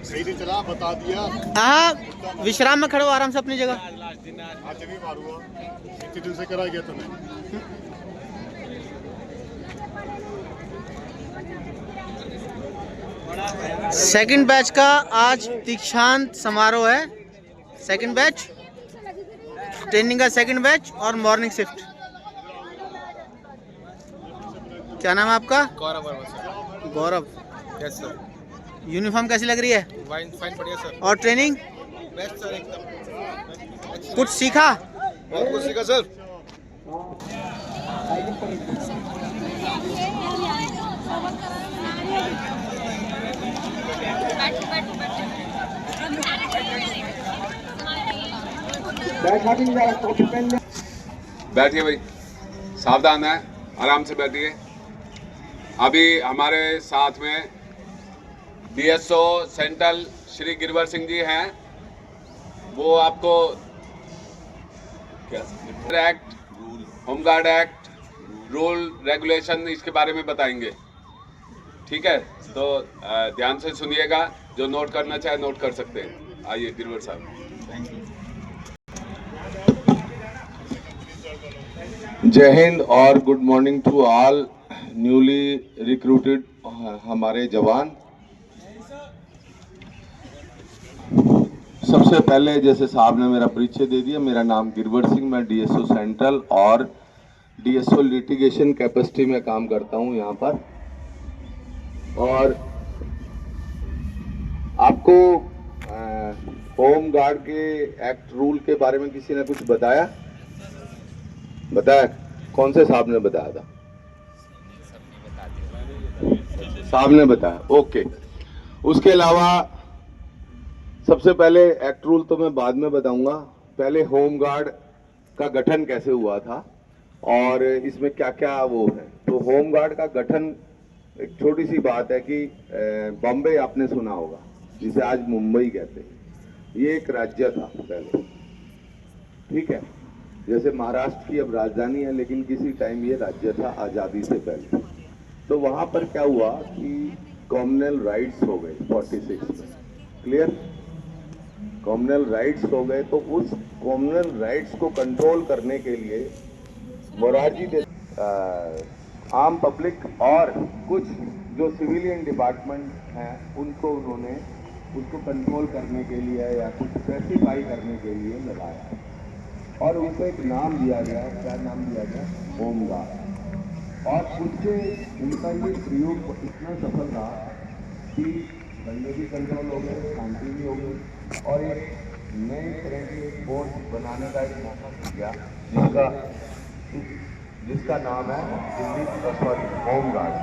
सही नहीं चला, बता दिया। हाँ, विश्राम में खड़े हो आराम से अपनी जगह। आज नहीं मारूंगा, इतने दिन से करा गया तुम्हें। सेकंड बैच का आज दीक्षांत समारोह है। सेकंड बैच ट्रेनिंग का सेकंड बैच और मॉर्निंग शिफ्ट। क्या नाम है आपका? Gaurav. Gaurav. Yes sir. Uniform कैसी लग रही है? फाइन फाइन, बढ़िया सर। और ट्रेनिंग बेस्ट सर, एकदम। कुछ सीखा? बहुत कुछ सीखा सर। बैठिए भाई, सावधान है, आराम से बैठिए। अभी हमारे साथ में डीएसओ सेंट्रल श्री गिरवर सिंह जी हैं। वो आपको क्या act, home guard act, rule regulation इसके बारे में बताएंगे। ठीक है, तो ध्यान से सुनिएगा। जो नोट करना चाहे नोट कर सकते हैं। आइए गिरवर साहब। जय हिंद और good morning to all newly recruited हमारे जवान। सबसे पहले जैसे साहब ने मेरा परिचय दे दिया, मेरा नाम गिरवर सिंह, मैं डीएसओ सेंट्रल और डीएसओ लिटिगेशन कैपेसिटी में काम करता हूं यहाँ पर। और आपको होम गार्ड के एक्ट रूल के बारे में किसी ने कुछ बताया? कौन से साहब ने बताया था? साहब ने बताया, ओके। उसके अलावा सबसे पहले एक्ट रूल तो मैं बाद में बताऊंगा। पहले होम गार्ड का गठन कैसे हुआ था और इसमें क्या क्या वो है। तो होम गार्ड का गठन, एक छोटी सी बात है कि बॉम्बे आपने सुना होगा, जिसे आज मुंबई कहते हैं। ये एक राज्य था पहले, ठीक है, जैसे महाराष्ट्र की अब राजधानी है, लेकिन किसी टाइम ये राज्य था आजादी से पहले। तो वहां पर क्या हुआ कि कॉमनल राइट्स हो गए 46 में। क्लियर? कॉमनल राइट्स हो गए, तो उस कॉमनल राइट्स को कंट्रोल करने के लिए मोरारजी आम पब्लिक और कुछ जो सिविलियन डिपार्टमेंट हैं उनको उन्होंने उसको कंट्रोल करने के लिए या कुछ स्पेसिफाई करने के लिए लगाया और उनको एक नाम दिया गया। क्या नाम दिया गया? Home guard. और उससे उनका ये प्रयोग इतना सफल रहा कि दंगे भी कंट्रोल हो गए, शांति भी हो गई और एक नए तरह की फोर्स बनाने का एक मौका मिल गया जिसका नाम है दिल्ली होम गार्ड।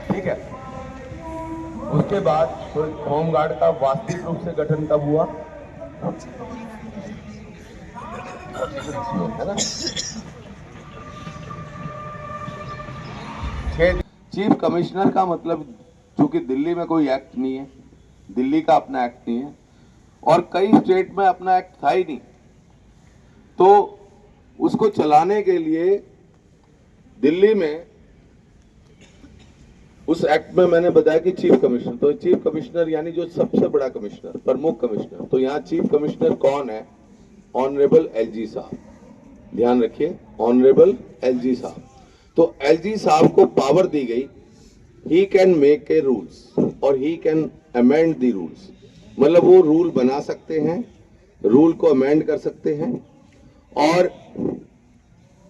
ठीक है, उसके बाद तो होम गार्ड का वास्तविक रूप से गठन कब हुआ? है ना? चीफ कमिश्नर का मतलब, चूंकि दिल्ली में कोई एक्ट नहीं है, दिल्ली का अपना एक्ट नहीं है और कई स्टेट में अपना एक्ट था ही नहीं, तो उसको चलाने के लिए दिल्ली में उस एक्ट में मैंने बताया कि चीफ कमिश्नर, तो चीफ कमिश्नर यानी जो सबसे बड़ा कमिश्नर, प्रमुख कमिश्नर। तो यहाँ चीफ कमिश्नर कौन है? ऑनरेबल एलजी साहब। ध्यान रखिए, ऑनरेबल एलजी साहब। तो एलजी साहब को पावर दी गई, he can make a rules और he can amend the rules. मतलब वो रूल बना सकते हैं, रूल को अमेंड कर सकते हैं और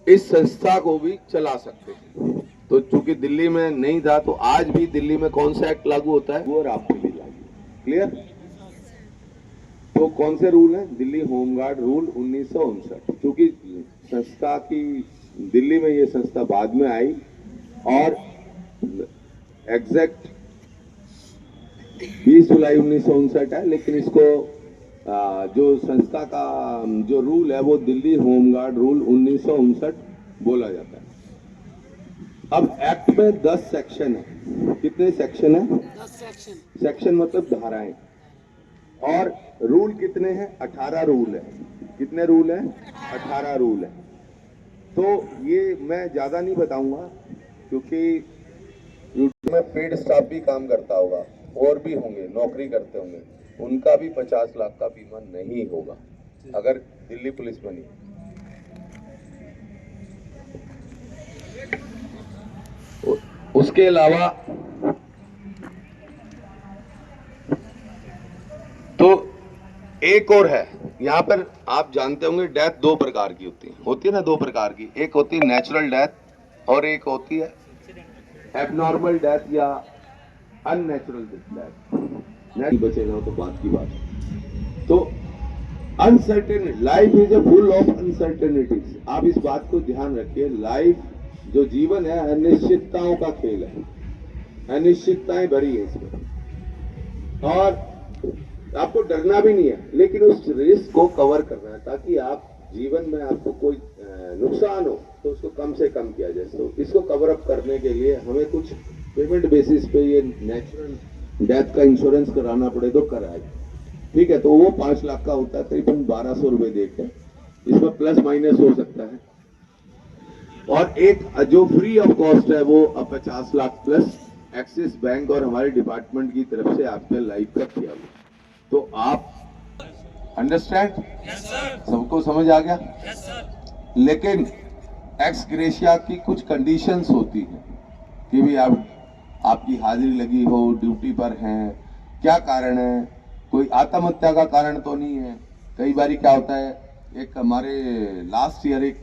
इस संस्था को भी चला सकते हैं। तो चूंकि दिल्ली में नहीं था, तो आज भी दिल्ली में कौन सा एक्ट लागू होता है? वो और आपके लिए लागू। क्लियर? तो कौन से रूल हैं? Delhi home guard rule 1959। क्योंकि संस्था की दिल्ली में ये संस्था बाद में आई और एग्जैक्ट 20 जुलाई 1959 है, लेकिन इसको जो संस्था का जो रूल है वो दिल्ली होमगार्ड रूल 1959 बोला जाता है। अब एक्ट में 10 सेक्शन है। कितने सेक्शन है? 10 सेक्शन। सेक्शन मतलब धाराएं। और रूल कितने हैं? 18 रूल है। कितने रूल हैं? 18 रूल है। तो ये मैं ज्यादा नहीं बताऊंगा क्योंकि यूट्यूब में पेड स्टाफ भी काम करता होगा और भी होंगे, नौकरी करते होंगे। उनका भी 50 लाख का बीमा नहीं होगा अगर दिल्ली पुलिस बनी। उसके अलावा तो एक और है, यहाँ पर आप जानते होंगे डेथ दो प्रकार की होती है ना, दो प्रकार की, एक होती है नेचुरल डेथ और एक होती है एबनॉर्मल डेथ या अननेचुरल डेथ। नहीं बचेगा तो बात की बात है। तो uncertain life is a full of uncertainties. आप इस बात को ध्यान रखिए, लाइफ जो जीवन है अनिश्चितताओं का खेल है, अनिश्चितताएं भरी है इसमें और आपको डरना भी नहीं है, लेकिन उस रिस्क को कवर करना है ताकि आप जीवन में आपको कोई नुकसान हो तो उसको कम से कम किया जाए। तो इसको कवर अप करने के लिए हमें कुछ पेमेंट बेसिस पे ये नेचुरल डेथ का इंश्योरेंस कराना पड़े तो कराए, ठीक है। तो वो 5 लाख का होता है, करीबन 1200 रुपए देके, इसमें प्लस माइनस हो सकता है। और एक जो फ्री ऑफ कॉस्ट है वो 50 लाख प्लस एक्सिस बैंक और हमारे डिपार्टमेंट की तरफ से आपके लाइफ का किया हुआ। तो आप अंडरस्टैंड, सबको समझ आ गया? लेकिन एक्स ग्रेशिया की कुछ कंडीशंस होती हैं कि भी आपकी हाजिरी लगी हो, ड्यूटी पर हैं, क्या कारण है, कोई आत्महत्या का कारण तो नहीं है। कई बार क्या होता है, एक हमारे लास्ट ईयर एक